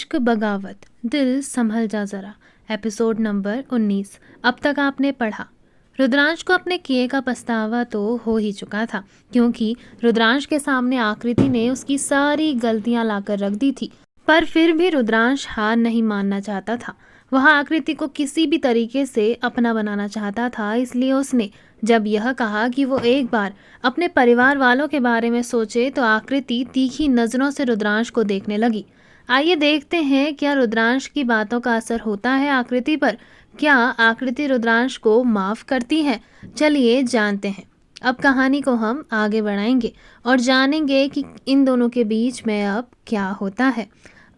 इश्क बगावत दिल संभल जा जरा, एपिसोड नंबर 19। अब तक आपने पढ़ा। रुद्रांश को अपने किए का पछतावा तो हो ही चुका था, क्योंकि रुद्रांश के सामने आकृति ने उसकी सारी गलतियां लाकर रख दी थी। पर फिर भी रुद्रांश हार नहीं मानना चाहता था। वह आकृति को किसी भी तरीके से अपना बनाना चाहता था। इसलिए उसने जब यह कहा कि वो एक बार अपने परिवार वालों के बारे में सोचे, तो आकृति तीखी नजरों से रुद्रांश को देखने लगी। आइए देखते हैं क्या रुद्रांश की बातों का असर होता है आकृति पर। क्या आकृति रुद्रांश को माफ करती है? चलिए जानते हैं। अब कहानी को हम आगे बढ़ाएंगे और जानेंगे कि इन दोनों के बीच में अब क्या होता है।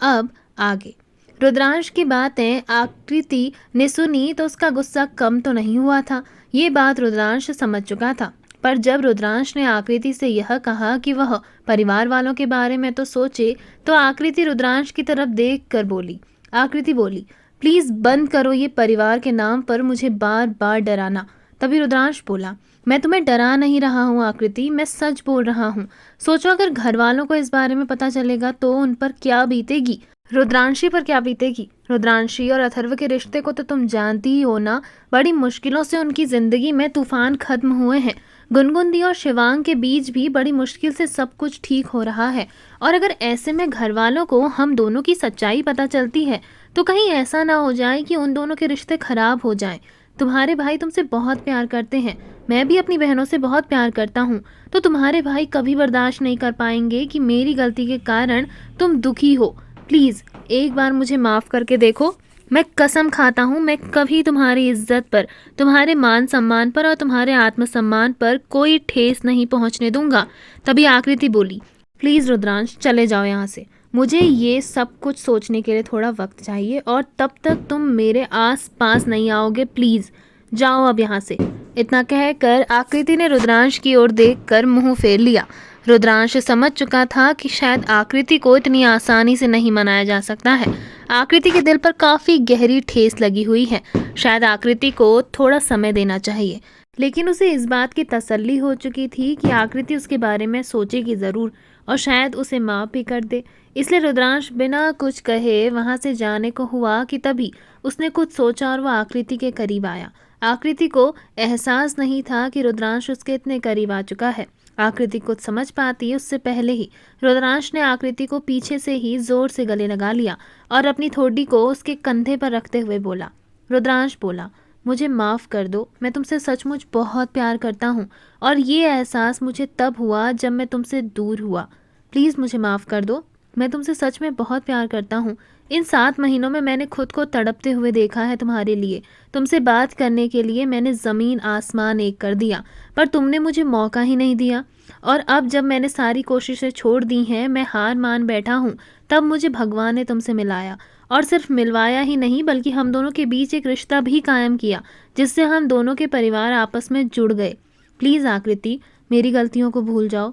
अब आगे रुद्रांश की बातें आकृति ने सुनी तो उसका गुस्सा कम तो नहीं हुआ था। ये बात रुद्रांश समझ चुका था। पर जब रुद्रांश ने आकृति से यह कहा कि वह परिवार वालों के बारे में तो सोचे, तो आकृति रुद्रांश की तरफ देख कर बोली। आकृति बोली, प्लीज बंद करो ये परिवार के नाम पर मुझे बार बार डराना। तभी रुद्रांश बोला, मैं तुम्हें डरा नहीं रहा हूँ आकृति, मैं सच बोल रहा हूँ। सोचो अगर घर वालों को इस बारे में पता चलेगा तो उन पर क्या बीतेगी, रुद्रांशी पर क्या बीतेगी। रुद्रांशी और अथर्व के रिश्ते को तो तुम जानती ही हो ना। बड़ी मुश्किलों से उनकी जिंदगी में तूफान खत्म हुए हैं। गुनगुन दी और शिवांग के बीच भी बड़ी मुश्किल से सब कुछ ठीक हो रहा है। और अगर ऐसे में घर वालों को हम दोनों की सच्चाई पता चलती है तो कहीं ऐसा ना हो जाए कि उन दोनों के रिश्ते खराब हो जाएं। तुम्हारे भाई तुमसे बहुत प्यार करते हैं, मैं भी अपनी बहनों से बहुत प्यार करता हूँ। तो तुम्हारे भाई कभी बर्दाश्त नहीं कर पाएंगे कि मेरी गलती के कारण तुम दुखी हो। प्लीज़ एक बार मुझे माफ़ करके देखो। मैं कसम खाता हूँ मैं कभी तुम्हारी इज्जत पर, तुम्हारे मान सम्मान पर और तुम्हारे आत्मसम्मान पर कोई ठेस नहीं पहुँचने दूंगा। तभी आकृति बोली, प्लीज़ रुद्रांश चले जाओ यहाँ से। मुझे ये सब कुछ सोचने के लिए थोड़ा वक्त चाहिए और तब तक तुम मेरे आस पास नहीं आओगे। प्लीज़ जाओ अब यहाँ से। इतना कहकर आकृति ने रुद्रांश की ओर देखकर मुंह फेर लिया। रुद्रांश समझ चुका था कि शायद आकृति को इतनी आसानी से नहीं मनाया जा सकता है। आकृति के दिल पर काफ़ी गहरी ठेस लगी हुई है। शायद आकृति को थोड़ा समय देना चाहिए। लेकिन उसे इस बात की तसल्ली हो चुकी थी कि आकृति उसके बारे में सोचेगी ज़रूर और शायद उसे माफ़ भी कर दे। इसलिए रुद्रांश बिना कुछ कहे वहाँ से जाने को हुआ कि तभी उसने कुछ सोचा और वह आकृति के करीब आया। आकृति को एहसास नहीं था कि रुद्रांश उसके इतने करीब आ चुका है। आकृति कुछ समझ पाती उससे पहले ही रुद्रांश ने आकृति को पीछे से ही जोर से गले लगा लिया और अपनी ठोडी को उसके कंधे पर रखते हुए बोला। रुद्रांश बोला, मुझे माफ़ कर दो, मैं तुमसे सचमुच बहुत प्यार करता हूँ और ये एहसास मुझे तब हुआ जब मैं तुमसे दूर हुआ। प्लीज़ मुझे माफ़ कर दो, मैं तुमसे सच में बहुत प्यार करता हूँ। इन 7 महीनों में मैंने खुद को तड़पते हुए देखा है तुम्हारे लिए। तुमसे बात करने के लिए मैंने ज़मीन आसमान एक कर दिया, पर तुमने मुझे मौका ही नहीं दिया। और अब जब मैंने सारी कोशिशें छोड़ दी हैं, मैं हार मान बैठा हूँ, तब मुझे भगवान ने तुमसे मिलाया। और सिर्फ मिलवाया ही नहीं बल्कि हम दोनों के बीच एक रिश्ता भी कायम किया, जिससे हम दोनों के परिवार आपस में जुड़ गए। प्लीज़ आकृति, मेरी गलतियों को भूल जाओ।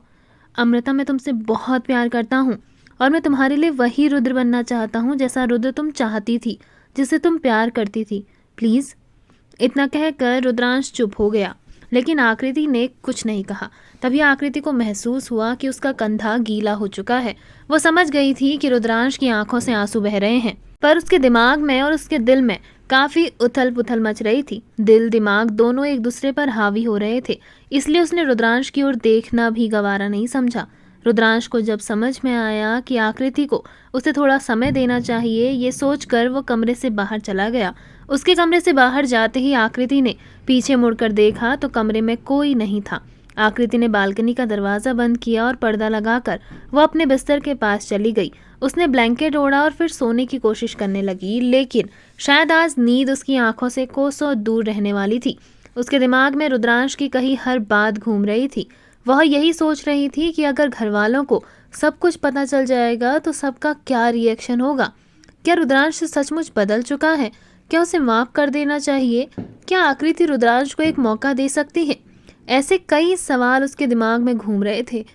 अमृता, मैं तुमसे बहुत प्यार करता हूँ और मैं तुम्हारे लिए वही रुद्र बनना चाहता हूँ जैसा रुद्र तुम चाहती थी, जिससे तुम प्यार करती थी। प्लीज़। इतना कहकर रुद्रांश चुप हो गया, लेकिन आकृति ने कुछ नहीं कहा। तभी आकृति को महसूस हुआ कि उसका कंधा गीला हो चुका है। वो समझ गई थी कि रुद्रांश की आंखों से आंसू बह रहे हैं, पर उसके दिमाग में और उसके दिल में काफ़ी उथल पुथल मच रही थी। दिल दिमाग दोनों एक दूसरे पर हावी हो रहे थे। इसलिए उसने रुद्रांश की ओर देखना भी गवारा नहीं समझा। रुद्रांश को जब समझ में आया कि आकृति को उसे थोड़ा समय देना चाहिए, ये सोचकर वो कमरे से बाहर चला गया। उसके कमरे से बाहर जाते ही आकृति ने पीछे मुड़कर देखा तो कमरे में कोई नहीं था। आकृति ने बालकनी का दरवाज़ा बंद किया और पर्दा लगाकर वो अपने बिस्तर के पास चली गई। उसने ब्लैंकेट ओढ़ा और फिर सोने की कोशिश करने लगी, लेकिन शायद आज नींद उसकी आंखों से कोसों दूर रहने वाली थी। उसके दिमाग में रुद्रांश की कही हर बात घूम रही थी। वह यही सोच रही थी कि अगर घर वालों को सब कुछ पता चल जाएगा तो सबका क्या रिएक्शन होगा। क्या रुद्रांश सचमुच बदल चुका है? क्या उसे माफ़ कर देना चाहिए? क्या आकृति रुद्रांश को एक मौका दे सकती है? ऐसे कई सवाल उसके दिमाग में घूम रहे थे,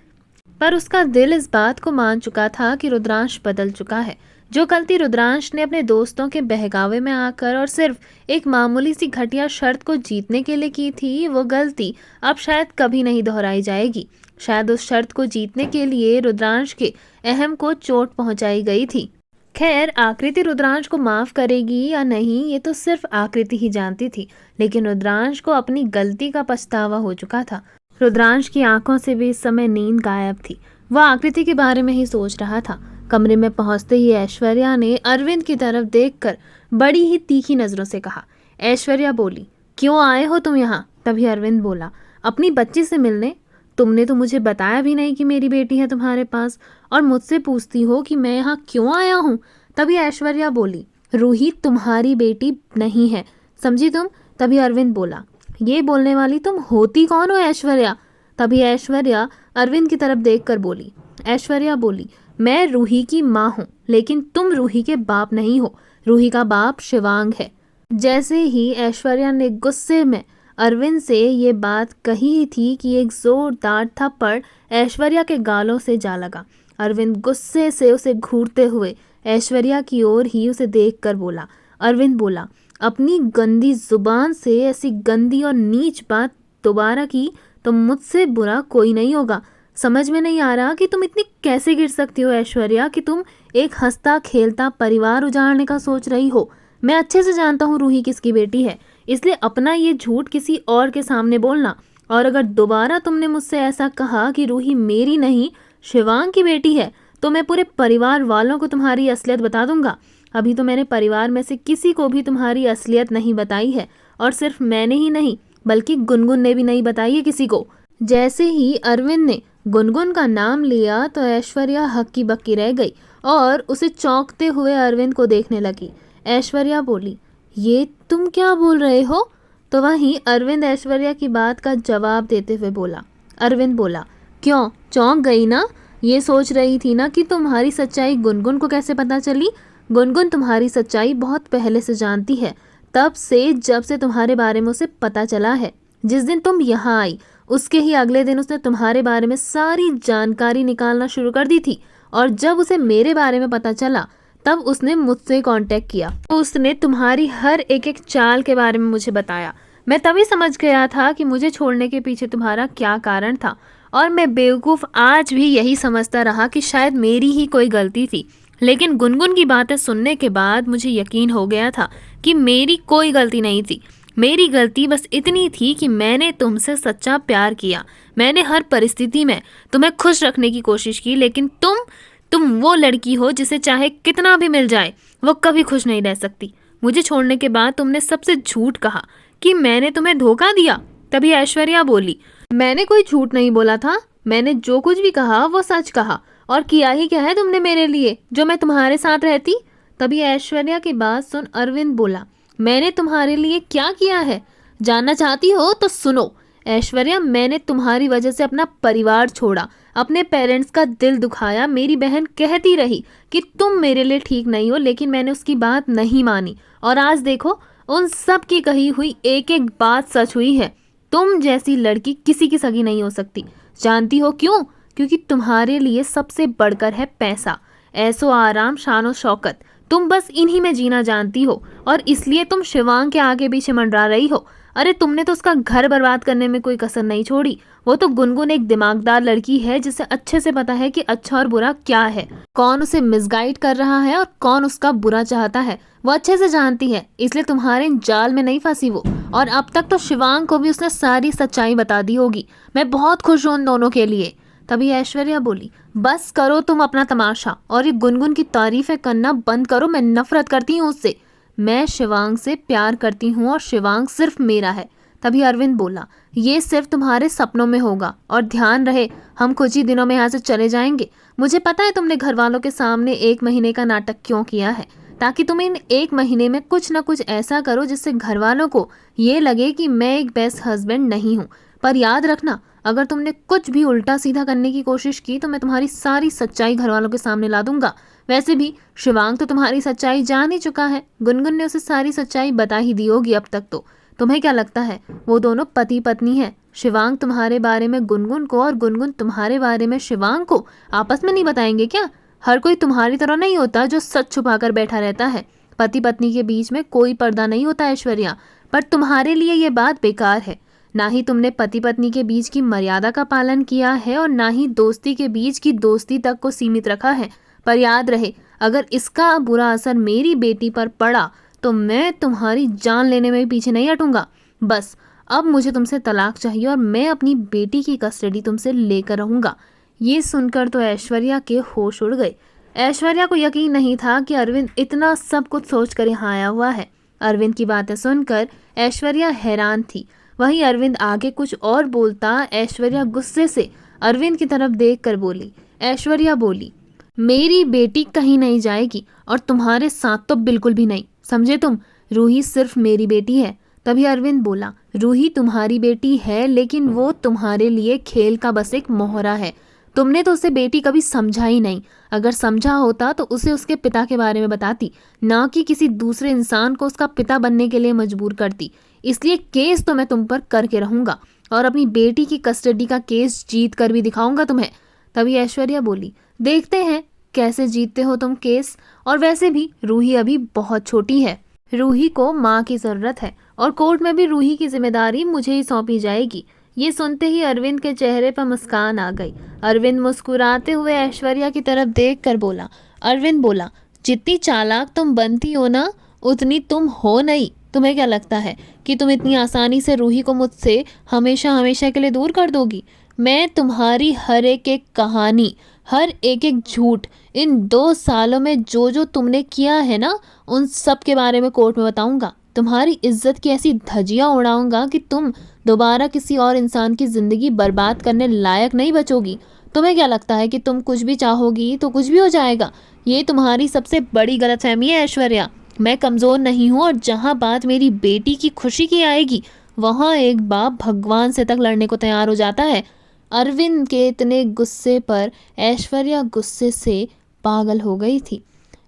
पर उसका दिल इस बात को मान चुका था कि रुद्रांश बदल चुका है। जो गलती रुद्रांश ने अपने दोस्तों के बहकावे में आकर और सिर्फ एक मामूली सी घटिया शर्त को जीतने के लिए की थी, वो गलती अब शायद कभी नहीं दोहराई जाएगी। शायद उस शर्त को जीतने के लिए रुद्रांश के अहम को चोट पहुंचाई गई थी। खैर आकृति रुद्रांश को माफ करेगी या नहीं ये तो सिर्फ आकृति ही जानती थी, लेकिन रुद्रांश को अपनी गलती का पछतावा हो चुका था। रुद्रांश की आंखों से भी इस समय नींद गायब थी। वह आकृति के बारे में ही सोच रहा था। कमरे में पहुंचते ही ऐश्वर्या ने अरविंद की तरफ देखकर बड़ी ही तीखी नजरों से कहा। ऐश्वर्या बोली, क्यों आए हो तुम यहाँ? तभी अरविंद बोला, अपनी बच्ची से मिलने। तुमने तो मुझे बताया भी नहीं कि मेरी बेटी है तुम्हारे पास, और मुझसे पूछती हो कि मैं यहाँ क्यों आया हूँ। तभी ऐश्वर्या बोली, रूही तुम्हारी बेटी नहीं है, समझी तुम? तभी अरविंद बोला, ये बोलने वाली तुम होती कौन हो ऐश्वर्या? तभी ऐश्वर्या अरविंद की तरफ देखकर बोली। ऐश्वर्या बोली, मैं रूही की माँ हूँ, लेकिन तुम रूही के बाप नहीं हो। रूही का बाप शिवांग है। जैसे ही ऐश्वर्या ने गुस्से में अरविंद से ये बात कही थी कि एक जोरदार थप्पड़ ऐश्वर्या के गालों से जा लगा। अरविंद गुस्से से उसे घूरते हुए ऐश्वर्या की ओर ही उसे देखकर बोला। अरविंद बोला, अपनी गंदी जुबान से ऐसी गंदी और नीच बात दोबारा की तो मुझसे बुरा कोई नहीं होगा। समझ में नहीं आ रहा कि तुम इतनी कैसे गिर सकती हो ऐश्वर्या, कि तुम एक हंसता खेलता परिवार उजाड़ने का सोच रही हो। मैं अच्छे से जानता हूँ रूही किसकी बेटी है, इसलिए अपना ये झूठ किसी और के सामने बोलना। और अगर दोबारा तुमने मुझसे ऐसा कहा कि रूही मेरी नहीं शिवांग की बेटी है, तो मैं पूरे परिवार वालों को तुम्हारी असलियत बता दूंगा। अभी तो मैंने परिवार में से किसी को भी तुम्हारी असलियत नहीं बताई है, और सिर्फ मैंने ही नहीं बल्कि गुनगुन ने भी नहीं बताई है किसी को। जैसे ही अरविंद ने गुनगुन का नाम लिया तो ऐश्वर्या हक्की बक्की रह गई और उसे चौंकते हुए अरविंद को देखने लगी। ऐश्वर्या बोली, ये तुम क्या बोल रहे हो? तो वहीं अरविंद ऐश्वर्या की बात का जवाब देते हुए बोला। अरविंद बोला, क्यों चौंक गई ना? ये सोच रही थी ना कि तुम्हारी सच्चाई गुनगुन को कैसे पता चली? गुनगुन तुम्हारी सच्चाई बहुत पहले से जानती है, तब से जब से तुम्हारे बारे में उसे पता चला है। जिस दिन तुम यहाँ आई उसके ही अगले दिन उसने तुम्हारे बारे में सारी जानकारी निकालना शुरू कर दी थी, और जब उसे मेरे बारे में पता चला तब उसने मुझसे कांटेक्ट किया। उसने तुम्हारी हर एक एक चाल के बारे में मुझे बताया। मैं तभी समझ गया था कि मुझे छोड़ने के पीछे तुम्हारा क्या कारण था, और मैं बेवकूफ़ आज भी यही समझता रहा कि शायद मेरी ही कोई गलती थी। लेकिन गुनगुन की बातें सुनने के बाद मुझे यकीन हो गया था कि मेरी कोई गलती नहीं थी। मेरी गलती बस इतनी थी कि मैंने तुमसे सच्चा प्यार किया। मैंने हर परिस्थिति में तुम्हें खुश रखने की कोशिश की, लेकिन तुम वो लड़की हो जिसे चाहे कितना भी मिल जाए वो कभी खुश नहीं रह सकती। मुझे छोड़ने के बाद तुमने सबसे झूठ कहा कि मैंने तुम्हें धोखा दिया। तभी ऐश्वर्या बोली, मैंने कोई झूठ नहीं बोला था। मैंने जो कुछ भी कहा वो सच कहा, और किया ही क्या है तुमने मेरे लिए जो मैं तुम्हारे साथ रहती? तभी ऐश्वर्या की बात सुन अरविंद बोला, मैंने तुम्हारे लिए क्या किया है? जानना चाहती हो तो सुनो ऐश्वर्या, मैंने तुम्हारी वजह से अपना परिवार छोड़ा, अपने पेरेंट्स का दिल दुखाया। मेरी बहन कहती रही कि तुम मेरे लिए ठीक नहीं हो, लेकिन मैंने उसकी बात नहीं मानी, और आज देखो उन सब की कही हुई एक एक बात सच हुई है। तुम जैसी लड़की किसी की सगी नहीं हो सकती। जानती हो क्यों? क्योंकि तुम्हारे लिए सबसे बढ़कर है पैसा, ऐसो आराम, शानो शौकत। तुम बस इन्हीं में जीना जानती हो, और इसलिए तुम शिवांग के आगे पीछे मंडरा रही हो। अरे तुमने तो उसका घर बर्बाद करने में कोई कसर नहीं छोड़ी। वो तो गुनगुन एक दिमागदार लड़की है जिसे अच्छे से पता है कि अच्छा और बुरा क्या है, कौन उसे मिसगाइड कर रहा है और कौन उसका बुरा चाहता है। वो अच्छे से जानती है, इसलिए तुम्हारे जाल में नहीं फंसी वो। और अब तक तो शिवांग को भी उसने सारी सच्चाई बता दी होगी। मैं बहुत खुश हूँ उन दोनों के लिए। तभी ऐश्वर्या बोली, बस करो तुम अपना तमाशा, और ये गुनगुन की तारीफें करना बंद करो। मैं नफरत करती हूँ उससे। मैं शिवांग से प्यार करती हूँ और शिवांग सिर्फ मेरा है। तभी अरविंद बोला, ये सिर्फ तुम्हारे सपनों में होगा, और ध्यान रहे हम कुछ ही दिनों में यहाँ से चले जाएंगे। मुझे पता है तुमने घर वालों के सामने 1 महीने का नाटक क्यों किया है, ताकि तुम इन 1 महीने में कुछ ना कुछ ऐसा करो जिससे घर वालों को ये लगे कि मैं एक बेस्ट हस्बैंड नहीं हूँ। पर याद रखना, अगर तुमने कुछ भी उल्टा सीधा करने की कोशिश की तो मैं तुम्हारी सारी सच्चाई घर वालों के सामने ला दूंगा। वैसे भी शिवांग तो तुम्हारी सच्चाई जान ही चुका है। गुनगुन ने उसे सारी सच्चाई बता ही दी होगी अब तक तो। तुम्हें क्या लगता है वो दोनों पति पत्नी हैं? शिवांग तुम्हारे बारे में गुनगुन को और गुनगुन तुम्हारे बारे में शिवांग को आपस में नहीं बताएंगे क्या? हर कोई तुम्हारी तरह नहीं होता जो सच छुपा कर बैठा रहता है। पति पत्नी के बीच में कोई पर्दा नहीं होता ऐश्वर्या। पर तुम्हारे लिए ये बात बेकार है। ना ही तुमने पति पत्नी के बीच की मर्यादा का पालन किया है, और ना ही दोस्ती के बीच की दोस्ती तक को सीमित रखा है। पर याद रहे, अगर इसका बुरा असर मेरी बेटी पर पड़ा तो मैं तुम्हारी जान लेने में भी पीछे नहीं हटूंगा। बस अब मुझे तुमसे तलाक चाहिए और मैं अपनी बेटी की कस्टडी तुमसे लेकर रहूंगा। ये सुनकर तो ऐश्वर्या के होश उड़ गए। ऐश्वर्या को यकीन नहीं था कि अरविंद इतना सब कुछ सोच कर यहाँ आया हुआ है। अरविंद की बातें सुनकर ऐश्वर्या हैरान थी। वहीं अरविंद आगे कुछ और बोलता, ऐश्वर्या गुस्से से अरविंद की तरफ देखकर बोली। ऐश्वर्या बोली, मेरी बेटी कहीं नहीं जाएगी और तुम्हारे साथ तो बिल्कुल भी नहीं, समझे तुम? रूही सिर्फ मेरी बेटी है। तभी अरविंद बोला, रूही तुम्हारी बेटी है लेकिन वो तुम्हारे लिए खेल का बस एक मोहरा है। तुमने तो उसे बेटी कभी समझा ही नहीं। अगर समझा होता तो उसे उसके पिता के बारे में बताती, ना कि किसी दूसरे इंसान को उसका पिता बनने के लिए मजबूर करती। इसलिए केस तो मैं तुम पर करके रहूंगा और अपनी बेटी की कस्टडी का केस जीत कर भी दिखाऊंगा तुम्हें। तभी ऐश्वर्या बोली, देखते हैं कैसे जीतते हो तुम केस। और वैसे भी रूही अभी बहुत छोटी है, रूही को माँ की ज़रूरत है और कोर्ट में भी रूही की जिम्मेदारी मुझे ही सौंपी जाएगी। ये सुनते ही अरविंद के चेहरे पर मुस्कान आ गई। अरविंद मुस्कुराते हुए ऐश्वर्या की तरफ देखकर बोला। अरविंद बोला, जितनी चालाक तुम बनती हो ना उतनी तुम हो नहीं। तुम्हें क्या लगता है कि तुम इतनी आसानी से रूही को मुझसे हमेशा हमेशा के लिए दूर कर दोगी? मैं तुम्हारी हर एक कहानी, हर एक झूठ, इन 2 सालों में जो जो तुमने किया है ना, उन सब के बारे में कोर्ट में बताऊंगा। तुम्हारी इज्जत की ऐसी धज्जियां उड़ाऊंगा कि तुम दोबारा किसी और इंसान की ज़िंदगी बर्बाद करने लायक नहीं बचोगी। तुम्हें क्या लगता है कि तुम कुछ भी चाहोगी तो कुछ भी हो जाएगा? ये तुम्हारी सबसे बड़ी गलतफहमी है ऐश्वर्या। मैं कमज़ोर नहीं हूँ और जहाँ बात मेरी बेटी की खुशी की आएगी वहाँ एक बाप भगवान से तक लड़ने को तैयार हो जाता है। अरविंद के इतने गुस्से पर ऐश्वर्या गुस्से से पागल हो गई थी।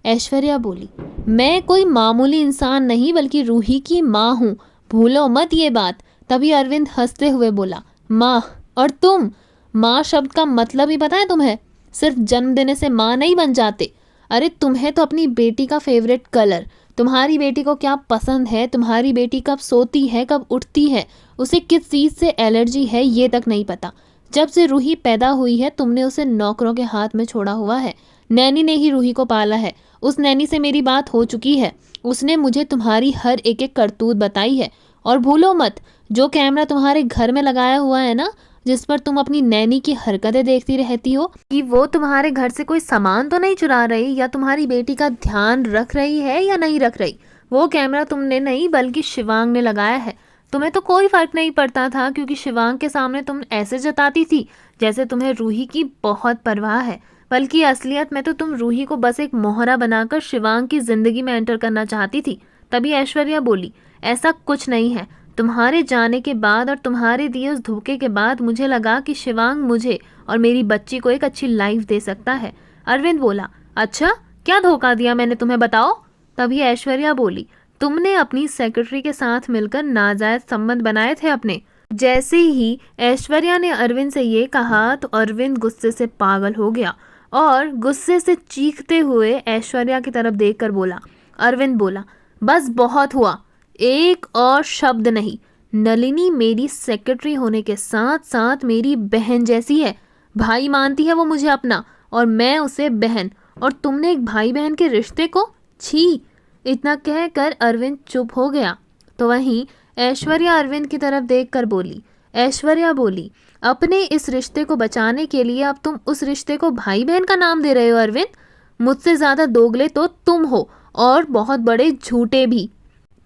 ऐश्वर्या बोली, मैं कोई मामूली इंसान नहीं बल्कि रूही की माँ हूँ, भूलो मत ये बात। तभी अरविंद हंसते हुए बोला, माँ? और तुम? माँ शब्द का मतलब ही पता है तुम्हें? सिर्फ जन्म देने से माँ नहीं बन जाते। अरे तुम्हें तो अपनी बेटी का फेवरेट कलर, तुम्हारी बेटी को क्या पसंद है, तुम्हारी बेटी कब सोती है, कब उठती है, उसे किस चीज़ से एलर्जी है, ये तक नहीं पता। जब से रूही पैदा हुई है तुमने उसे नौकरों के हाथ में छोड़ा हुआ है। नैनी ने ही रूही को पाला है। उस नैनी से मेरी बात हो चुकी है। उसने मुझे तुम्हारी हर एक करतूत बताई है। और भूलो मत, जो कैमरा तुम्हारे घर में लगाया हुआ है ना, जिस पर तुम अपनी नैनी की हरकतें देखती रहती हो, कि वो तुम्हारे घर से कोई सामान तो नहीं चुरा रही या तुम्हारी बेटी का ध्यान रख रही है या नहीं रख रही। वो कैमरा तुमने नहीं बल्कि शिवांग ने लगाया है। तुम्हें तो कोई फर्क नहीं पड़ता था क्योंकि शिवांग के सामने तुम ऐसे जताती थी जैसे तुम्हें रूही की बहुत परवाह है, बल्कि असलियत में तो तुम रूही को बस एक मोहरा बनाकर शिवांग की जिंदगी में एंटर करना चाहती थी। तभी ऐश्वर्या बोली, ऐसा कुछ नहीं है। तुम्हारे जाने के बाद और तुम्हारे दिए उस धोखे के बाद मुझे लगा कि शिवांग मुझे और मेरी बच्ची को एक अच्छी लाइफ दे सकता है। अरविंद बोला, अच्छा क्या धोखा दिया मैंने तुम्हें, बताओ? तभी ऐश्वर्या बोली, तुमने अपनी सेक्रेटरी के साथ मिलकर नाजायज संबंध बनाए थे अपने। जैसे ही ऐश्वर्या ने अरविंद से ये कहा तो अरविंद गुस्से से पागल हो गया और गुस्से से चीखते हुए ऐश्वर्या की तरफ देखकर बोला। अरविंद बोला, बस बहुत हुआ, एक और शब्द नहीं। नलिनी मेरी सेक्रेटरी होने के साथ साथ मेरी बहन जैसी है। भाई मानती है वो मुझे अपना और मैं उसे बहन, और तुमने एक भाई बहन के रिश्ते को, छी। इतना कहकर अरविंद चुप हो गया। तो वहीं ऐश्वर्या अरविंद की तरफ देखकर बोली। ऐश्वर्या बोली, अपने इस रिश्ते को बचाने के लिए अब तुम उस रिश्ते को भाई बहन का नाम दे रहे हो अरविंद? मुझसे ज़्यादा दोगले तो तुम हो और बहुत बड़े झूठे भी।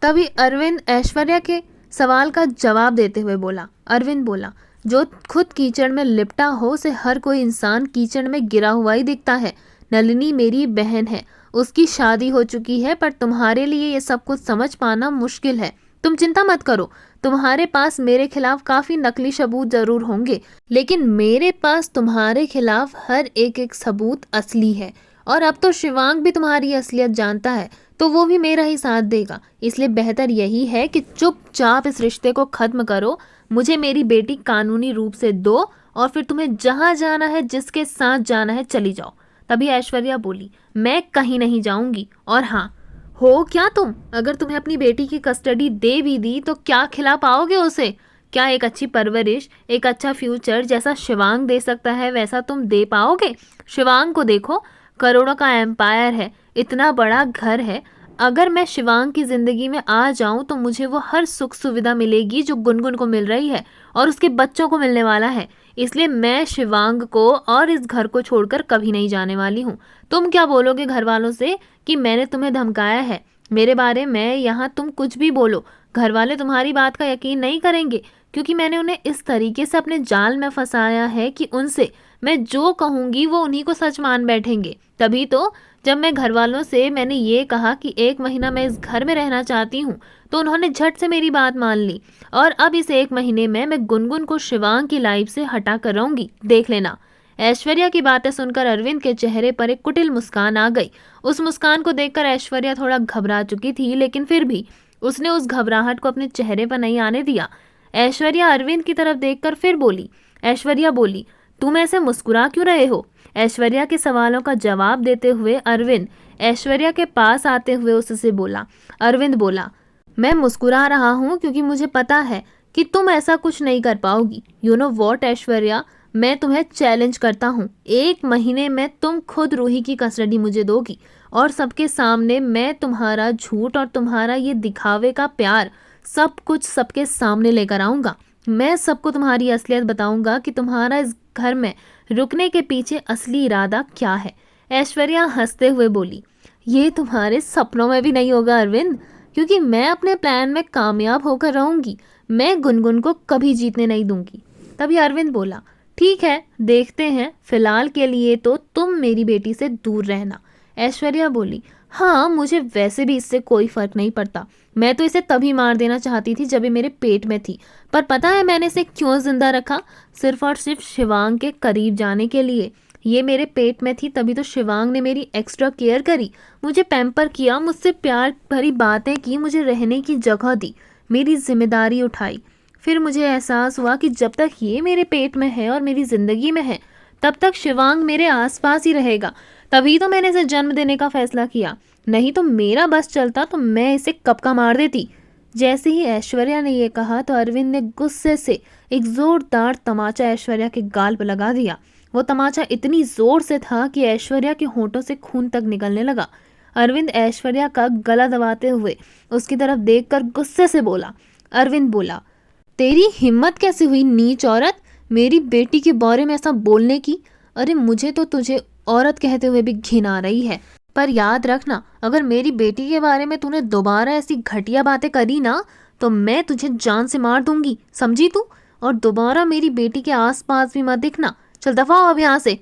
तभी अरविंद ऐश्वर्या के सवाल का जवाब देते हुए बोला। अरविंद बोला, जो खुद कीचड़ में लिपटा हो उसे हर कोई इंसान कीचड़ में गिरा हुआ ही दिखता है। नलिनी मेरी बहन है, उसकी शादी हो चुकी है, पर तुम्हारे लिए ये सब कुछ समझ पाना मुश्किल है। तुम चिंता मत करो, तुम्हारे पास मेरे खिलाफ काफ़ी नकली सबूत ज़रूर होंगे, लेकिन मेरे पास तुम्हारे खिलाफ हर एक सबूत असली है। और अब तो शिवांग भी तुम्हारी असलियत जानता है, तो वो भी मेरा ही साथ देगा। इसलिए बेहतर यही है कि चुपचाप इस रिश्ते को ख़त्म करो, मुझे मेरी बेटी कानूनी रूप से दो और फिर तुम्हें जहाँ जाना है, जिसके साथ जाना है, चली जाओ। तभी ऐश्वर्या बोली, मैं कहीं नहीं जाऊंगी। और हाँ, हो क्या तुम? अगर तुम्हें अपनी बेटी की कस्टडी दे भी दी तो क्या खिला पाओगे उसे? क्या एक अच्छी परवरिश, एक अच्छा फ्यूचर जैसा शिवांग दे सकता है वैसा तुम दे पाओगे? शिवांग को देखो, करोड़ों का एम्पायर है, इतना बड़ा घर है। अगर मैं शिवांग की ज़िंदगी में आ जाऊं तो मुझे वो हर सुख सुविधा मिलेगी जो गुनगुन को मिल रही है और उसके बच्चों को मिलने वाला है। इसलिए मैं शिवांग को और इस घर को छोड़कर कभी नहीं जाने वाली हूँ। तुम क्या बोलोगे घर वालों से कि मैंने तुम्हें धमकाया है? मेरे बारे में यहाँ तुम कुछ भी बोलो, घर वाले तुम्हारी बात का यकीन नहीं करेंगे, क्योंकि मैंने उन्हें इस तरीके से अपने जाल में फंसाया है कि उनसे मैं जो कहूँगी वो उन्हीं को सच मान बैठेंगे। तभी तो जब मैं घर वालों से मैंने ये कहा कि 1 महीना मैं इस घर में रहना चाहती हूँ, तो उन्होंने झट से मेरी बात मान ली। और अब इस 1 महीने में मैं गुनगुन को शिवांग की लाइफ से हटा कर रहूंगी, देख लेना। ऐश्वर्या की बातें सुनकर अरविंद के चेहरे पर एक कुटिल मुस्कान आ गई। उस मुस्कान को देखकर ऐश्वर्या थोड़ा घबरा चुकी थी, लेकिन फिर भी उसने उस घबराहट को अपने चेहरे पर नहीं आने दिया। ऐश्वर्या अरविंद की तरफ देखकर फिर बोली। ऐश्वर्या बोली, तुम ऐसे मुस्कुरा क्यों रहे हो? ऐश्वर्या के सवालों का जवाब देते हुए अरविंद ऐश्वर्या के पास आते हुए उससे बोला। अरविंद बोला, मैं मुस्कुरा रहा हूँ क्योंकि मुझे पता है कि तुम ऐसा कुछ नहीं कर पाओगी। यू नो वॉट ऐश्वर्या, मैं तुम्हें चैलेंज करता हूँ, 1 महीने में तुम खुद रूही की कस्टडी मुझे दोगी और सबके सामने मैं तुम्हारा झूठ और तुम्हारा ये दिखावे का प्यार सब कुछ सबके सामने लेकर आऊँगा। मैं सबको तुम्हारी असलियत बताऊंगा कि तुम्हारा इस घर में रुकने के पीछे असली इरादा क्या है। ऐश्वर्या हंसते हुए बोली, ये तुम्हारे सपनों में भी नहीं होगा अरविंद, क्योंकि मैं अपने प्लान में कामयाब होकर रहूंगी। मैं गुनगुन को कभी जीतने नहीं दूंगी। तभी अरविंद बोला, ठीक है, देखते हैं, फिलहाल के लिए तो तुम मेरी बेटी से दूर रहना। ऐश्वर्या बोली, हाँ, मुझे वैसे भी इससे कोई फर्क नहीं पड़ता। मैं तो इसे तभी मार देना चाहती थी जब ये मेरे पेट में थी, पर पता है मैंने इसे क्यों जिंदा रखा? सिर्फ और सिर्फ शिवांग के करीब जाने के लिए। ये मेरे पेट में थी तभी तो शिवांग ने मेरी एक्स्ट्रा केयर करी, मुझे पैम्पर किया, मुझसे प्यार भरी बातें की, मुझे रहने की जगह दी, मेरी जिम्मेदारी उठाई। फिर मुझे एहसास हुआ कि जब तक ये मेरे पेट में है और मेरी ज़िंदगी में है, तब तक शिवांग मेरे आसपास ही रहेगा। तभी तो मैंने इसे जन्म देने का फैसला किया, नहीं तो मेरा बस चलता तो मैं इसे कब का मार देती। जैसे ही ऐश्वर्या ने यह कहा तो अरविंद ने गुस्से से एक जोरदार तमाचा ऐश्वर्या के गाल पर लगा दिया। वो तमाचा इतनी जोर से था कि ऐश्वर्या के होंठों से खून तक निकलने लगा। अरविंद ऐश्वर्या का गला दबाते हुए उसकी तरफ देखकर गुस्से से बोला। अरविंद बोला, तेरी हिम्मत कैसे हुई नीच औरत, मेरी बेटी के बारे में ऐसा बोलने की? अरे मुझे तो तुझे औरत कहते हुए भी घिन आ रही है, पर याद रखना, अगर मेरी बेटी के बारे में तूने दोबारा ऐसी घटिया बातें करी ना तो मैं तुझे जान से मार दूंगी, समझी तू? और दोबारा मेरी बेटी के आसपास भी मत दिखना। चल दफा हो अब यहाँ से।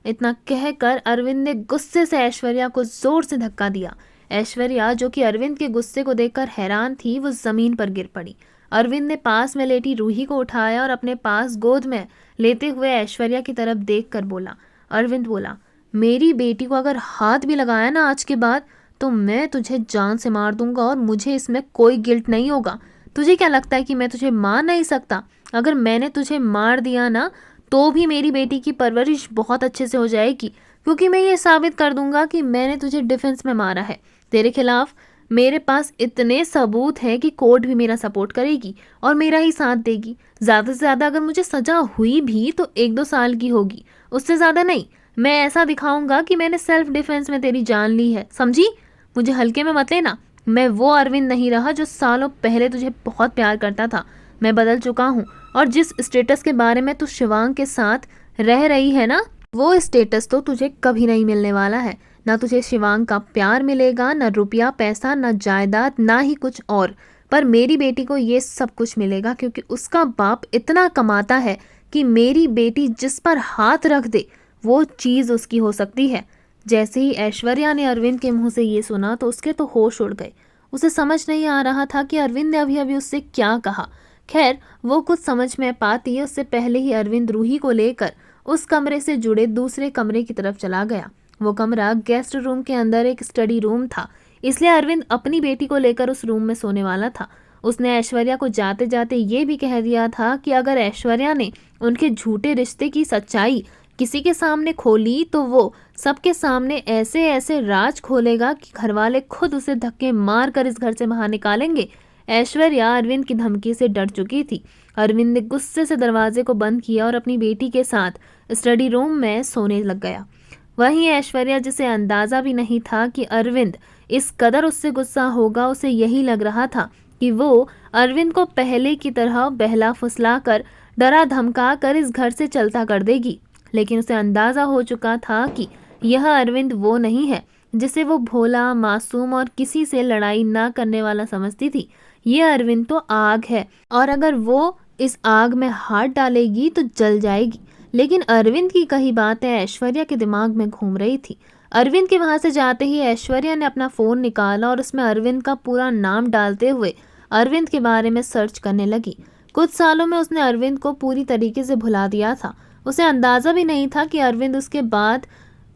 इतना कहकर अरविंद ने गुस्से से ऐश्वर्या को जोर से धक्का दिया। ऐश्वर्या, जो कि अरविंद के गुस्से को देखकर हैरान थी, वो जमीन पर गिर पड़ी। अरविंद ने पास में लेटी रूही को उठाया और अपने पास गोद में लेते हुए ऐश्वर्या की तरफ देखकर बोला। अरविंद बोला, मेरी बेटी को अगर हाथ भी लगाया ना आज के बाद तो मैं तुझे जान से मार दूंगा और मुझे इसमें कोई गिल्ट नहीं होगा। तुझे क्या लगता है कि मैं तुझे मार नहीं सकता? अगर मैंने तुझे मार दिया ना तो भी मेरी बेटी की परवरिश बहुत अच्छे से हो जाएगी, क्योंकि मैं ये साबित कर दूंगा कि मैंने तुझे डिफेंस में मारा है। तेरे खिलाफ मेरे पास इतने सबूत हैं कि कोर्ट भी मेरा सपोर्ट करेगी और मेरा ही साथ देगी। ज़्यादा से ज़्यादा अगर मुझे सज़ा हुई भी तो 1-2 साल की होगी, उससे ज़्यादा नहीं। मैं ऐसा दिखाऊंगा कि मैंने सेल्फ डिफेंस में तेरी जान ली है, समझी? मुझे हल्के में मत लेना। मैं वो अरविंद नहीं रहा जो सालों पहले तुझे बहुत प्यार करता था। मैं बदल चुका हूँ और जिस स्टेटस के बारे में तू शिवांग के साथ रह रही है ना, वो स्टेटस तो तुझे कभी नहीं मिलने वाला है। ना तुझे शिवांग का प्यार मिलेगा, ना रुपया पैसा, ना जायदाद, ना ही कुछ और। पर मेरी बेटी को ये सब कुछ मिलेगा क्योंकि उसका बाप इतना कमाता है कि मेरी बेटी जिस पर हाथ रख दे वो चीज़ उसकी हो सकती है। जैसे ही ऐश्वर्या ने अरविंद के मुंह से ये सुना तो उसके तो होश उड़ गए। उसे समझ नहीं आ रहा था कि अरविंद ने अभी अभी उससे क्या कहा। खैर, वो कुछ समझ में पाती उससे पहले ही अरविंद रूही को लेकर उस कमरे से जुड़े दूसरे कमरे की तरफ चला गया। वो कमरा गेस्ट रूम के अंदर एक स्टडी रूम था, इसलिए अरविंद अपनी बेटी को लेकर उस रूम में सोने वाला था। उसने ऐश्वर्या को जाते जाते ये भी कह दिया था कि अगर ऐश्वर्या ने उनके झूठे रिश्ते की सच्चाई किसी के सामने खोली तो वो सबके सामने ऐसे ऐसे राज खोलेगा कि घरवाले खुद उसे धक्के मार कर इस घर से बाहर निकालेंगे। ऐश्वर्या अरविंद की धमकी से डर चुकी थी। अरविंद ने गुस्से से दरवाजे को बंद किया और अपनी बेटी के साथ स्टडी रूम में सोने लग गया। वहीं ऐश्वर्या, जिसे अंदाजा भी नहीं था कि अरविंद इस कदर उससे गुस्सा होगा, उसे यही लग रहा था कि वो अरविंद को पहले की तरह बहला फुसला कर, डरा धमका कर इस घर से चलता कर देगी। लेकिन उसे अंदाजा हो चुका था कि यह अरविंद वो नहीं है जिसे वो भोला, मासूम और किसी से लड़ाई ना करने वाला समझती थी। ये अरविंद तो आग है, और अगर वो इस आग में हाथ डालेगी तो जल जाएगी। लेकिन अरविंद की कही बातें ऐश्वर्या के दिमाग में घूम रही थी। अरविंद के वहां से जाते ही ऐश्वर्या ने अपना फोन निकाला और उसमें अरविंद का पूरा नाम डालते हुए अरविंद के बारे में सर्च करने लगी। कुछ सालों में उसने अरविंद को पूरी तरीके से भुला दिया था। उसे अंदाजा भी नहीं था कि अरविंद उसके बाद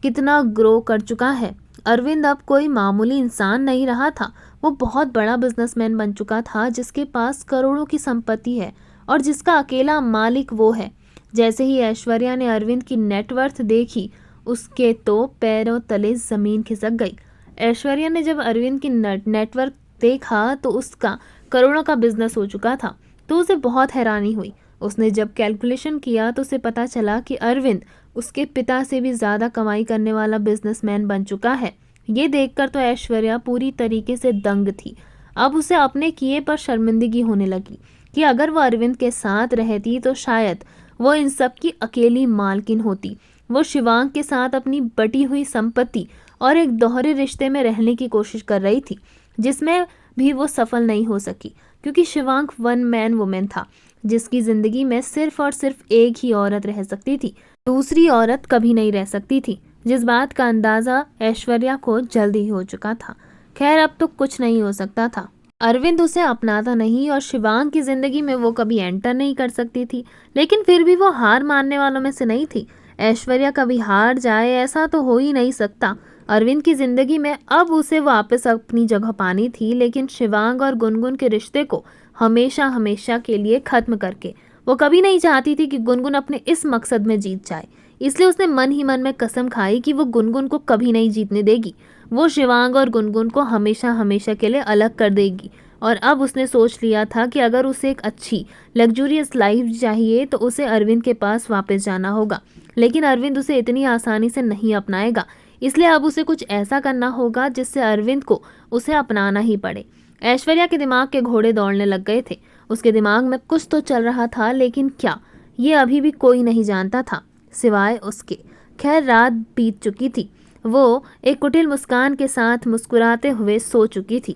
कितना ग्रो कर चुका है। अरविंद अब कोई मामूली इंसान नहीं रहा था। वो बहुत बड़ा बिजनेसमैन बन चुका था, जिसके पास करोड़ों की संपत्ति है और जिसका अकेला मालिक वो है। जैसे ही ऐश्वर्या ने अरविंद की नेटवर्थ देखी, उसके तो पैरों तले जमीन खिसक गई। ऐश्वर्या ने जब अरविंद की नेटवर्क देखा तो उसका करोड़ों का बिजनेस हो चुका था, तो उसे बहुत हैरानी हुई। उसने जब कैलकुलेशन किया तो उसे पता चला कि अरविंद उसके पिता से भी ज़्यादा कमाई करने वाला बिजनेसमैन बन चुका है। ये देखकर तो ऐश्वर्या पूरी तरीके से दंग थी। अब उसे अपने किए पर शर्मिंदगी होने लगी कि अगर वो अरविंद के साथ रहती तो शायद वो इन सब की अकेली मालकिन होती। वो शिवांग के साथ अपनी बटी हुई संपत्ति और एक दोहरे रिश्ते में रहने की कोशिश कर रही थी, जिसमें भी वो सफल नहीं हो सकी, क्योंकि शिवांग वन मैन वुमेन था, जिसकी जिंदगी में सिर्फ और सिर्फ एक ही औरत रह सकती थी। दूसरी औरत कभी नहीं रह सकती थी, जिस बात का अंदाजा ऐश्वर्या को जल्दी हो चुका था। खैर, अब तो कुछ नहीं हो सकता था। अरविंद उसे अपनाता नहीं और शिवांग की जिंदगी में वो कभी एंटर नहीं कर सकती थी, लेकिन फिर भी वो हार मानने वालों में से नहीं थी। ऐश्वर्या कभी हार जाए ऐसा तो हो ही नहीं सकता। अरविंद की जिंदगी में अब उसे वापस अपनी जगह पानी थी, लेकिन शिवांग और गुनगुन के रिश्ते को हमेशा हमेशा के लिए खत्म करके। वो कभी नहीं चाहती थी कि गुनगुन अपने इस मकसद में जीत जाए, इसलिए उसने मन ही मन में कसम खाई कि वो गुनगुन को कभी नहीं जीतने देगी। वो शिवांग और गुनगुन को हमेशा हमेशा के लिए अलग कर देगी। और अब उसने सोच लिया था कि अगर उसे एक अच्छी लग्जूरियस लाइफ चाहिए तो उसे अरविंद के पास वापस जाना होगा। लेकिन अरविंद उसे इतनी आसानी से नहीं अपनाएगा, इसलिए अब उसे कुछ ऐसा करना होगा जिससे अरविंद को उसे अपनाना ही पड़े। ऐश्वर्या के दिमाग के घोड़े दौड़ने लग गए थे। उसके दिमाग में कुछ तो चल रहा था, लेकिन क्या, ये अभी भी कोई नहीं जानता था सिवाय उसके। खैर, रात बीत चुकी थी। वो एक कुटिल मुस्कान के साथ मुस्कुराते हुए सो चुकी थी।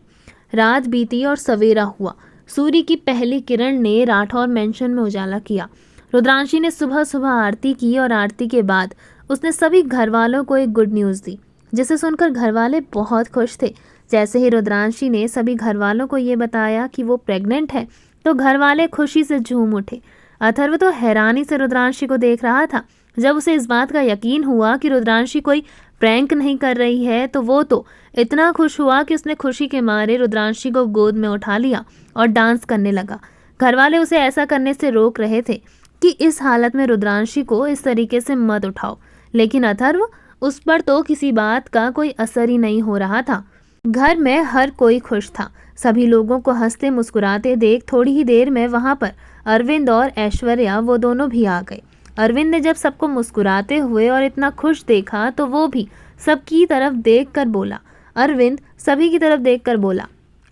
रात बीती और सवेरा हुआ। सूर्य की पहली किरण ने राठौर मेंशन में उजाला किया। रुद्रांशी ने सुबह सुबह आरती की और आरती के बाद उसने सभी घर वालों को एक गुड न्यूज़ दी, जिसे सुनकर घर वाले बहुत खुश थे। जैसे ही रुद्रांशी ने सभी घर वालों को ये बताया कि वो प्रेग्नेंट है, तो घर वाले खुशी से झूम उठे। अथर्व तो हैरानी से रुद्रांशी को देख रहा था। जब उसे इस बात का यकीन हुआ कि रुद्रांशी कोई प्रैंक नहीं कर रही है, तो वो तो इतना खुश हुआ कि उसने खुशी के मारे रुद्रांशी को गोद में उठा लिया और डांस करने लगा। घर वाले उसे ऐसा करने से रोक रहे थे कि इस हालत में रुद्रांशी को इस तरीके से मत उठाओ, लेकिन अथर्व, उस पर तो किसी बात का कोई असर ही नहीं हो रहा था। घर में हर कोई खुश था। सभी लोगों को हंसते मुस्कुराते देख थोड़ी ही देर में वहां पर अरविंद और ऐश्वर्या वो दोनों भी आ गए। अरविंद ने जब सबको मुस्कुराते हुए और इतना खुश देखा तो वो भी सबकी तरफ देखकर बोला। अरविंद सभी की तरफ देखकर बोला।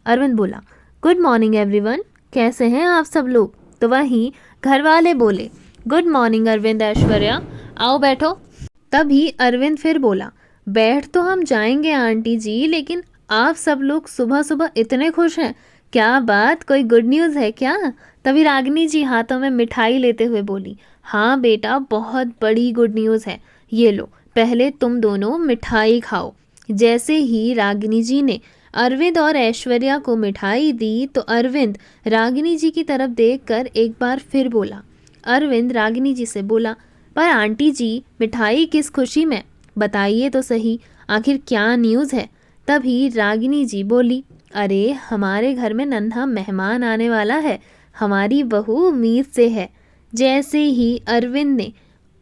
अरविंद बोला, गुड मॉर्निंग एवरीवन, कैसे हैं आप सब लोग? तो वहीं घर वाले बोले, गुड मॉर्निंग अरविंद, ऐश्वर्या, आओ बैठो। तभी अरविंद फिर बोला, बैठ तो हम जाएंगे आंटी जी, लेकिन आप सब लोग सुबह सुबह इतने खुश हैं, क्या बात, कोई गुड न्यूज़ है क्या? तभी रागिनी जी हाथों में मिठाई लेते हुए बोली, हाँ बेटा, बहुत बड़ी गुड न्यूज़ है, ये लो, पहले तुम दोनों मिठाई खाओ। जैसे ही रागिनी जी ने अरविंद और ऐश्वर्या को मिठाई दी तो अरविंद रागिनी जी की तरफ देखकर एक बार फिर बोला। अरविंद रागिनी जी से बोला, पर आंटी जी, मिठाई किस खुशी में, बताइए तो सही, आखिर क्या न्यूज़ है? तभी रागिनी जी बोली, अरे हमारे घर में नन्हा मेहमान आने वाला है, हमारी बहू उम्मीद से है। जैसे ही अरविंद ने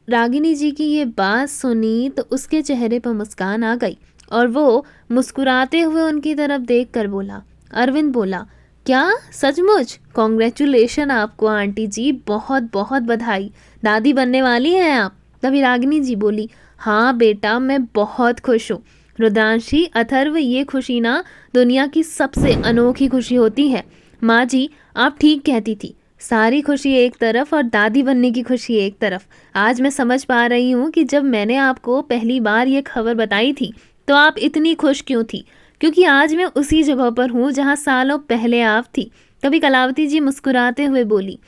रागिनी जी की ये बात सुनी तो उसके चेहरे पर मुस्कान आ गई और वो मुस्कुराते हुए उनकी तरफ देखकर बोला। अरविंद बोला, क्या सचमुच? कॉन्ग्रेचुलेशन आपको आंटी जी, बहुत बहुत बधाई, दादी बनने वाली हैं आप। तभी रागिनी जी बोली, हाँ बेटा, मैं बहुत खुश हूँ। रुद्रांशी, अथर्व, ये खुशी ना दुनिया की सबसे अनोखी खुशी होती है। माँ जी, आप ठीक कहती थी। सारी खुशी एक तरफ और दादी बनने की खुशी एक तरफ। आज मैं समझ पा रही हूँ कि जब मैंने आपको पहली बार ये खबर बताई थी तो आप इतनी खुश क्यों थी। क्योंकि आज मैं उसी जगह पर हूँ जहाँ सालों पहले आप थी। तभी कलावती जी मुस्कुराते हुए बोली,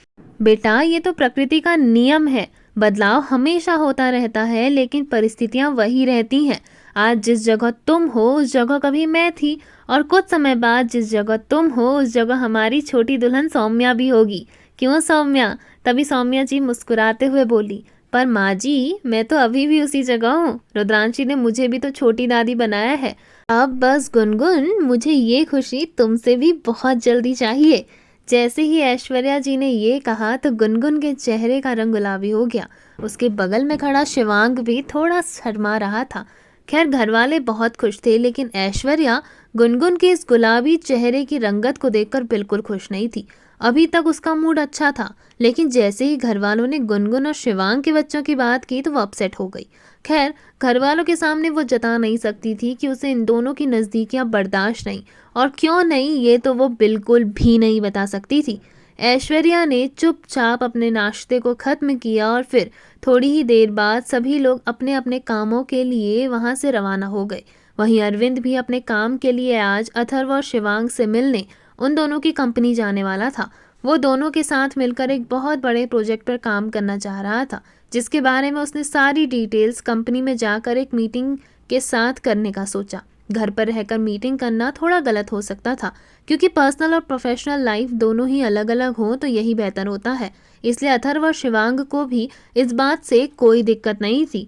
बेटा, ये तो प्रकृति का नियम है। बदलाव हमेशा होता रहता है, लेकिन परिस्थितियां वही रहती हैं। आज जिस जगह तुम हो उस जगह कभी मैं थी, और कुछ समय बाद जिस जगह तुम हो उस जगह हमारी छोटी दुल्हन सौम्या भी होगी। क्यों सौम्या? तभी सौम्या जी मुस्कुराते हुए बोली, पर माँ जी, मैं तो अभी भी उसी जगह हूँ। रुद्रांशी ने मुझे भी तो छोटी दादी बनाया है। अब बस गुनगुन, मुझे ये खुशी तुमसे भी बहुत जल्दी चाहिए। जैसे ही ऐश्वर्या जी ने ये कहा तो गुनगुन के चेहरे का रंग गुलाबी हो गया। उसके बगल में खड़ा शिवांग भी थोड़ा शर्मा रहा था। खैर, घर वाले बहुत खुश थे, लेकिन ऐश्वर्या गुनगुन के इस गुलाबी चेहरे की रंगत को देखकर बिल्कुल खुश नहीं थी। अभी तक उसका मूड अच्छा था, लेकिन जैसे ही घर वालों ने गुनगुन और शिवांग के बच्चों की बात की तो वो अपसेट हो गई। खैर, घर वालों के सामने वो जता नहीं सकती थी कि उसे इन दोनों की नज़दीकियां बर्दाश्त नहीं, और क्यों नहीं ये तो वो बिल्कुल भी नहीं बता सकती थी। ऐश्वर्या ने चुपचाप अपने नाश्ते को ख़त्म किया और फिर थोड़ी ही देर बाद सभी लोग अपने अपने कामों के लिए वहां से रवाना हो गए। वहीं अरविंद भी अपने काम के लिए आज अथर्व और शिवांग से मिलने उन दोनों की कंपनी जाने वाला था। वो दोनों के साथ मिलकर एक बहुत बड़े प्रोजेक्ट पर काम करना चाह रहा था, जिसके बारे में उसने सारी डिटेल्स कंपनी में जाकर एक मीटिंग के साथ करने का सोचा। घर पर रहकर मीटिंग करना थोड़ा गलत हो सकता था, क्योंकि पर्सनल और प्रोफेशनल लाइफ दोनों ही अलग अलग हों तो यही बेहतर होता है। इसलिए अथर्व और शिवांग को भी इस बात से कोई दिक्कत नहीं थी।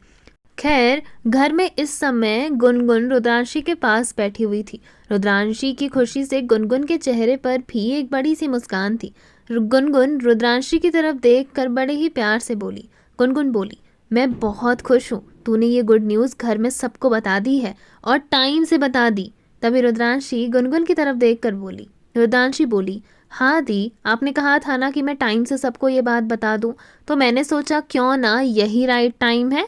खैर, घर में इस समय गुनगुन रुद्रांशी के पास बैठी हुई थी। रुद्रांशी की खुशी से गुनगुन के चेहरे पर भी एक बड़ी सी मुस्कान थी। गुनगुन रुद्रांशी की तरफ देखकर बड़े ही प्यार से बोली। गुनगुन बोली, मैं बहुत खुश हूँ। तूने ये गुड न्यूज़ घर में सबको बता दी है, और टाइम से बता दी। तभी रुद्रांशी गुनगुन की तरफ देखकर बोली। रुद्रांशी बोली, हाँ दी, आपने कहा था ना कि मैं टाइम से सबको ये बात बता दूँ, तो मैंने सोचा क्यों ना यही राइट टाइम है।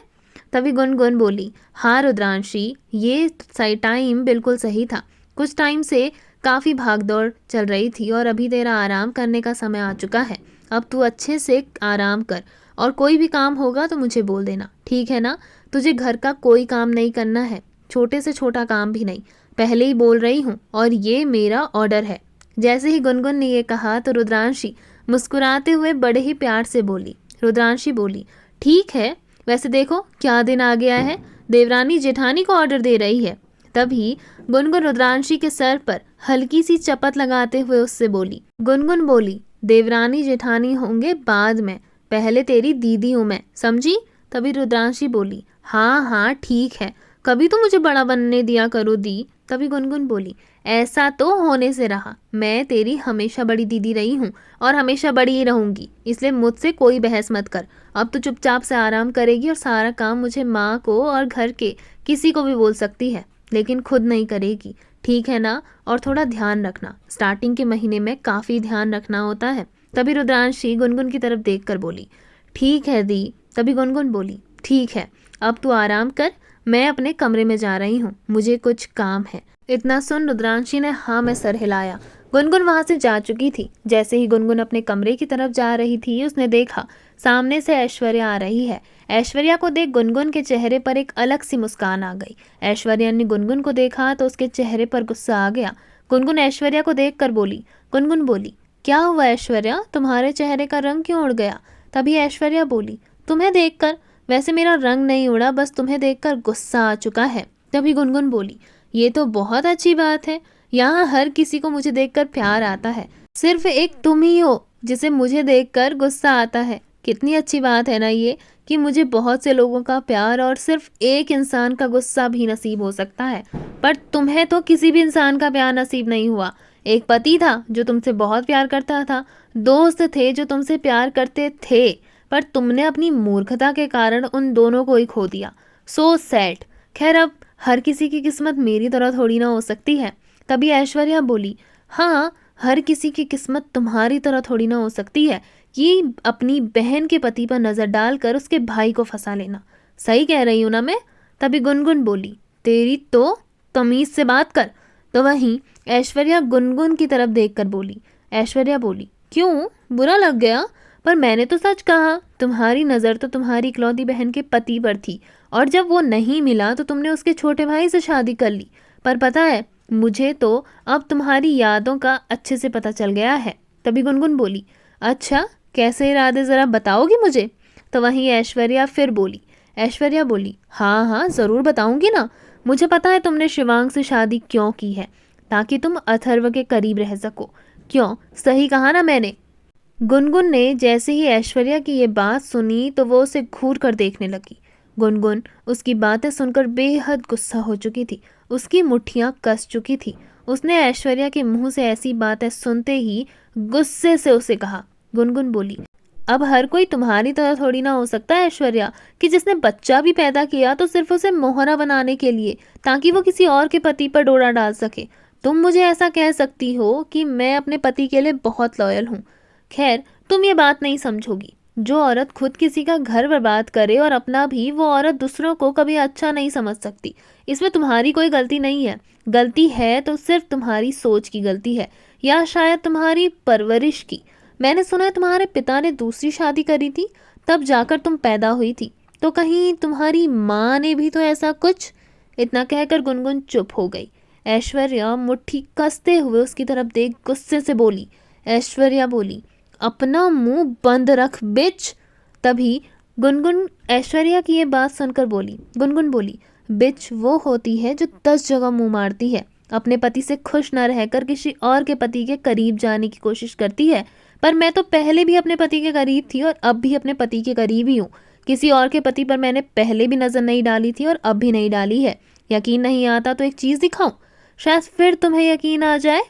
तभी गुनगुन बोली, हाँ रुद्रांशी, ये सही टाइम बिल्कुल सही था। कुछ टाइम से काफ़ी भागदौड़ चल रही थी और अभी तेरा आराम करने का समय आ चुका है। अब तू अच्छे से आराम कर, और कोई भी काम होगा तो मुझे बोल देना, ठीक है ना? तुझे घर का कोई काम नहीं करना है, छोटे से छोटा काम भी नहीं। पहले ही बोल रही हूँ, और ये मेरा ऑर्डर है। जैसे ही गुनगुन ने ये कहा तो रुद्रांशी मुस्कुराते हुए बड़े ही प्यार से बोली। रुद्रांशी बोली, ठीक है, वैसे देखो क्या दिन आ गया है, देवरानी जेठानी को ऑर्डर दे रही है। तभी गुनगुन रुद्रांशी के सर पर हल्की सी चपत लगाते हुए उससे बोली। गुनगुन बोली, देवरानी जेठानी होंगे बाद में, पहले तेरी दीदी हूँ मैं, समझी? तभी रुद्रांशी बोली, हाँ हाँ ठीक है, कभी तो मुझे बड़ा बनने दिया करो दी। तभी गुनगुन बोली, ऐसा तो होने से रहा, मैं तेरी हमेशा बड़ी दीदी रही हूँ और हमेशा बड़ी ही रहूंगी, इसलिए मुझसे कोई बहस मत कर। अब तो चुपचाप से आराम करेगी और सारा काम मुझे माँ को और घर के किसी को भी बोल सकती है, लेकिन खुद नहीं करेगी, ठीक है ना? और थोड़ा ध्यान रखना, स्टार्टिंग के महीने में काफ़ी ध्यान रखना होता है। तभी रुद्रांशी गुनगुन की तरफ देखकर बोली, ठीक है दी। तभी गुनगुन बोली, ठीक है, अब तू आराम कर, मैं अपने कमरे में जा रही हूँ, मुझे कुछ काम है। इतना सुन रुद्रांशी ने हाँ में सर हिलाया। गुनगुन वहां से जा चुकी थी। जैसे ही गुनगुन अपने कमरे की तरफ जा रही थी, उसने देखा सामने से ऐश्वर्या आ रही है। ऐश्वर्या को देख गुनगुन के चेहरे पर एक अलग सी मुस्कान आ गई। ऐश्वर्या ने गुनगुन को देखा तो उसके चेहरे पर गुस्सा आ गया। गुनगुन ऐश्वर्या को देखकर बोली। गुनगुन बोली, क्या हुआ ऐश्वर्या, तुम्हारे चेहरे का रंग क्यों उड़ गया? तभी ऐश्वर्या बोली, तुम्हें देखकर? वैसे मेरा रंग नहीं उड़ा, बस तुम्हें देखकर गुस्सा आ चुका है। तभी गुनगुन बोली, ये तो बहुत अच्छी बात है, यहाँ हर किसी को मुझे देखकर प्यार आता है, सिर्फ एक तुम ही हो जिसे मुझे देखकर गुस्सा आता है। कितनी अच्छी बात है ना ये, कि मुझे बहुत से लोगों का प्यार और सिर्फ एक इंसान का गुस्सा भी नसीब हो सकता है, पर तुम्हें तो किसी भी इंसान का प्यार नसीब नहीं हुआ। एक पति था जो तुमसे बहुत प्यार करता था, दोस्त थे जो तुमसे प्यार करते थे, पर तुमने अपनी मूर्खता के कारण उन दोनों को ही खो दिया। So sad. खैर, अब हर किसी की किस्मत मेरी तरह थोड़ी ना हो सकती है। तभी ऐश्वर्या बोली, हाँ, हर किसी की किस्मत तुम्हारी तरह थोड़ी ना हो सकती है कि अपनी बहन के पति पर नज़र डालकर उसके भाई को फंसा लेना। सही कह रही हूँ ना मैं? तभी गुनगुन बोली, तेरी तो तमीज से बात कर। तो वहीं ऐश्वर्या गुनगुन की तरफ देखकर बोली। ऐश्वर्या बोली, क्यों, बुरा लग गया? पर मैंने तो सच कहा। तुम्हारी नज़र तो तुम्हारी इकलौती बहन के पति पर थी, और जब वो नहीं मिला तो तुमने उसके छोटे भाई से शादी कर ली। पर पता है, मुझे तो अब तुम्हारी यादों का अच्छे से पता चल गया है। तभी गुनगुन बोली, अच्छा, कैसे इरादे ज़रा बताओगी मुझे? तो वहीं ऐश्वर्या फिर बोली। ऐश्वर्या बोली, हाँ हाँ ज़रूर बताऊंगी ना। मुझे पता है तुमने शिवांग से शादी क्यों की है, ताकि तुम अथर्व के करीब रह सको। क्यों, सही कहा ना मैंने? गुनगुन ने जैसे ही ऐश्वर्या की ये बात सुनी तो वो उसे घूर कर देखने लगी। गुनगुन उसकी बातें सुनकर बेहद गुस्सा हो चुकी थी। उसकी मुट्ठियां कस चुकी थी। उसने ऐश्वर्या के मुंह से ऐसी बातें सुनते ही गुस्से से उसे कहा। गुनगुन बोली, अब हर कोई तुम्हारी तरह थोड़ी ना हो सकता है ऐश्वर्या, कि जिसने बच्चा भी पैदा किया तो सिर्फ उसे मोहरा बनाने के लिए, ताकि वो किसी और के पति पर डोरा डाल सके। तुम मुझे ऐसा कह सकती हो कि मैं अपने पति के लिए बहुत लॉयल हूँ। खैर, तुम ये बात नहीं समझोगी। जो औरत खुद किसी का घर बर्बाद करे और अपना भी, वो औरत दूसरों को कभी अच्छा नहीं समझ सकती। इसमें तुम्हारी कोई गलती नहीं है। गलती है तो सिर्फ तुम्हारी सोच की गलती है, या शायद तुम्हारी परवरिश की। मैंने सुना है तुम्हारे पिता ने दूसरी शादी करी थी, तब जाकर तुम पैदा हुई थी। तो कहीं तुम्हारी माँ ने भी तो ऐसा कुछ? इतना कहकर गुनगुन चुप हो गई। ऐश्वर्या मुट्ठी कसते हुए उसकी तरफ देख गुस्से से बोली। ऐश्वर्या बोली, अपना मुंह बंद रख बिच। तभी गुनगुन ऐश्वर्या की ये बात सुनकर बोली। गुनगुन बोली, बिच वो होती है जो 10 जगह मुंह मारती है, अपने पति से खुश न रहकर किसी और के पति के करीब जाने की कोशिश करती है। पर मैं तो पहले भी अपने पति के करीब थी और अब भी अपने पति के करीब ही हूँ। किसी और के पति पर मैंने पहले भी नज़र नहीं डाली थी और अब भी नहीं डाली है। यकीन नहीं आता तो एक चीज़ दिखाऊं, शायद फिर तुम्हें यकीन आ जाए।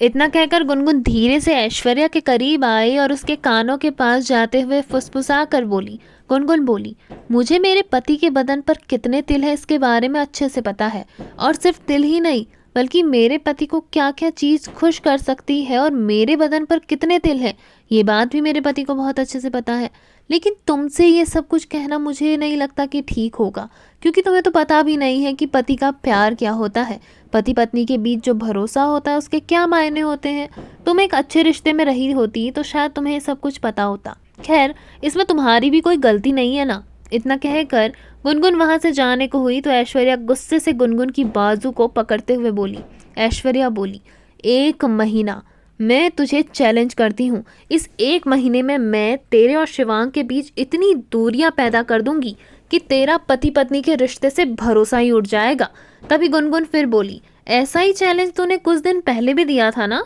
इतना कहकर गुनगुन धीरे से ऐश्वर्या के करीब आई और उसके कानों के पास जाते हुए फुसफुसा कर बोली। गुनगुन बोली, मुझे मेरे पति के बदन पर कितने तिल है इसके बारे में अच्छे से पता है। और सिर्फ तिल ही नहीं, बल्कि मेरे पति को क्या क्या चीज़ खुश कर सकती है और मेरे बदन पर कितने तिल है, ये बात भी मेरे पति को बहुत अच्छे से पता है। लेकिन तुमसे ये सब कुछ कहना मुझे नहीं लगता कि ठीक होगा, क्योंकि तुम्हें तो पता भी नहीं है कि पति का प्यार क्या होता है। पति पत्नी के बीच जो भरोसा होता है उसके क्या मायने होते हैं। तुम एक अच्छे रिश्ते में रही होती तो शायद तुम्हें सब कुछ पता होता। खैर, इसमें तुम्हारी भी कोई गलती नहीं है ना। इतना कहकर गुनगुन वहां से जाने को हुई तो ऐश्वर्या गुस्से से गुनगुन की बाजू को पकड़ते हुए बोली। ऐश्वर्या बोली, 1 महीना मैं तुझे चैलेंज करती हूँ। इस 1 महीने में मैं तेरे और शिवांग के बीच इतनी दूरियां पैदा कर दूंगी कि तेरा पति पत्नी के रिश्ते से भरोसा ही उठ जाएगा। तभी गुनगुन फिर बोली, ऐसा ही चैलेंज तूने कुछ दिन पहले भी दिया था ना?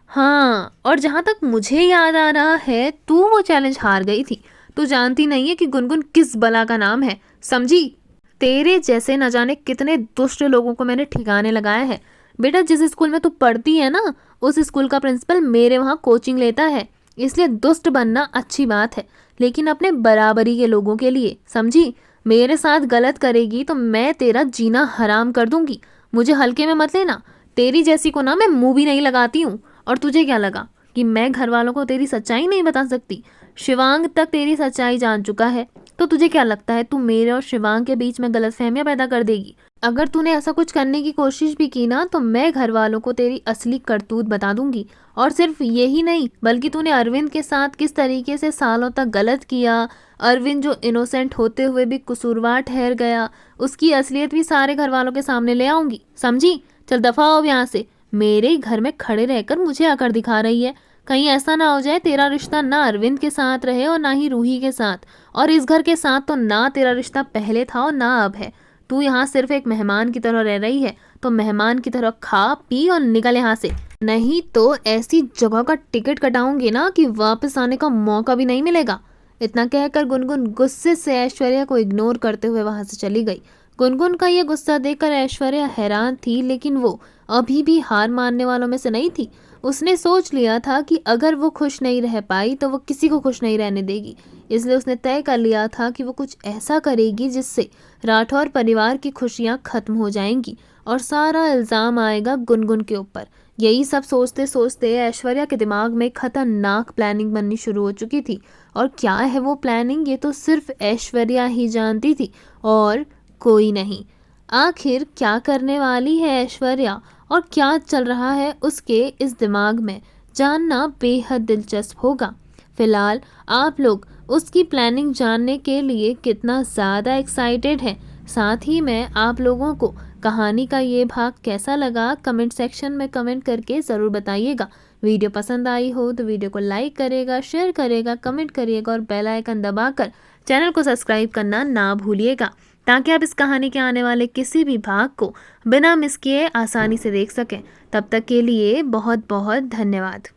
हाँ, और जहाँ तक मुझे याद आ रहा है तू वो चैलेंज हार गई थी। तू जानती नहीं है कि गुनगुन किस बला का नाम है, समझी? तेरे जैसे न जाने कितने दुष्ट लोगों को मैंने ठिकाने लगाया है। बेटा, जिस स्कूल में तू पढ़ती है ना, उस स्कूल का प्रिंसिपल मेरे वहाँ कोचिंग लेता है। इसलिए दुष्ट बनना अच्छी बात है, लेकिन अपने बराबरी के लोगों के लिए, समझी? मेरे साथ गलत करेगी तो मैं तेरा जीना हराम कर दूंगी। मुझे हल्के में मत लेना। तेरी जैसी को ना मैं मुंह भी नहीं लगाती हूँ। और तुझे क्या लगा कि मैं घर वालों को तेरी सच्चाई नहीं बता सकती? शिवांग तक तेरी सच्चाई जान चुका है। तो तुझे क्या लगता है तू मेरे और शिवांग के बीच में गलतफहमियां पैदा कर देगी? अगर तूने ऐसा कुछ करने की कोशिश भी की ना तो मैं घर वालों को तेरी असली करतूत बता दूंगी। और सिर्फ यही नहीं, बल्कि तूने अरविंद के साथ किस तरीके से सालों तक गलत किया, अरविंद जो इनोसेंट होते हुए भी कसूरवार ठहर गया, उसकी असलियत भी सारे घर वालों के सामने ले आऊंगी, समझी? चल दफा हो यहाँ से। मेरे ही घर में खड़े रहकर मुझे आकर दिखा रही है। कहीं ऐसा ना हो जाए तेरा रिश्ता ना अरविंद के साथ रहे और ना ही रूही के साथ, और इस घर के साथ तो ना तेरा रिश्ता पहले था और ना अब है। तू यहाँ सिर्फ एक मेहमान की तरह रह रही है, तो मेहमान की तरह खा पी और निकल यहाँ से, नहीं तो ऐसी जगह का टिकट कटाऊंगी ना कि वापस आने का मौका भी नहीं मिलेगा। इतना कहकर गुनगुन गुस्से से ऐश्वर्या को इग्नोर करते हुए वहां से चली गई। गुनगुन का ये गुस्सा देखकर ऐश्वर्या हैरान थी, लेकिन वो अभी भी हार मानने वालों में से नहीं थी। उसने सोच लिया था कि अगर वो खुश नहीं रह पाई तो वो किसी को खुश नहीं रहने देगी। इसलिए उसने तय कर लिया था कि वो कुछ ऐसा करेगी जिससे राठौर परिवार की खुशियां खत्म हो जाएंगी और सारा इल्ज़ाम आएगा गुनगुन के ऊपर। यही सब सोचते सोचते ऐश्वर्या के दिमाग में खतरनाक प्लानिंग बननी शुरू हो चुकी थी। और क्या है वो प्लानिंग, ये तो सिर्फ ऐश्वर्या ही जानती थी और कोई नहीं। आखिर क्या करने वाली है ऐश्वर्या और क्या चल रहा है उसके इस दिमाग में, जानना बेहद दिलचस्प होगा। फिलहाल आप लोग उसकी प्लानिंग जानने के लिए कितना ज़्यादा एक्साइटेड हैं, साथ ही में आप लोगों को कहानी का ये भाग कैसा लगा कमेंट सेक्शन में कमेंट करके ज़रूर बताइएगा। वीडियो पसंद आई हो तो वीडियो को लाइक करेगा, शेयर करेगा, कमेंट करिएगा और बेल आइकन दबाकर चैनल को सब्सक्राइब करना ना भूलिएगा, ताकि आप इस कहानी के आने वाले किसी भी भाग को बिना मिस किए आसानी से देख सकें। तब तक के लिए बहुत बहुत धन्यवाद।